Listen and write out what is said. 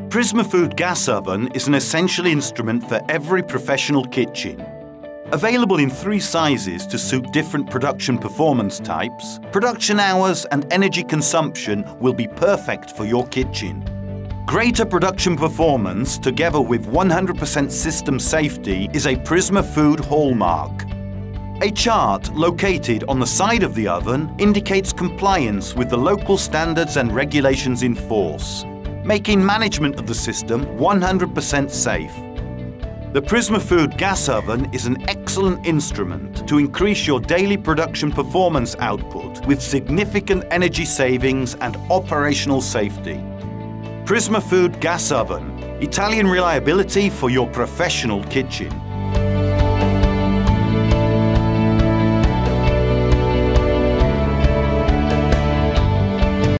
Prismafood gas oven is an essential instrument for every professional kitchen. Available in 3 sizes to suit different production performance types, production hours and energy consumption will be perfect for your kitchen. Greater production performance together with 100% system safety is a Prismafood hallmark. A chart located on the side of the oven indicates compliance with the local standards and regulations in force, making management of the system 100% safe. The Prismafood gas oven is an excellent instrument to increase your daily production performance output with significant energy savings and operational safety. Prismafood gas oven, Italian reliability for your professional kitchen.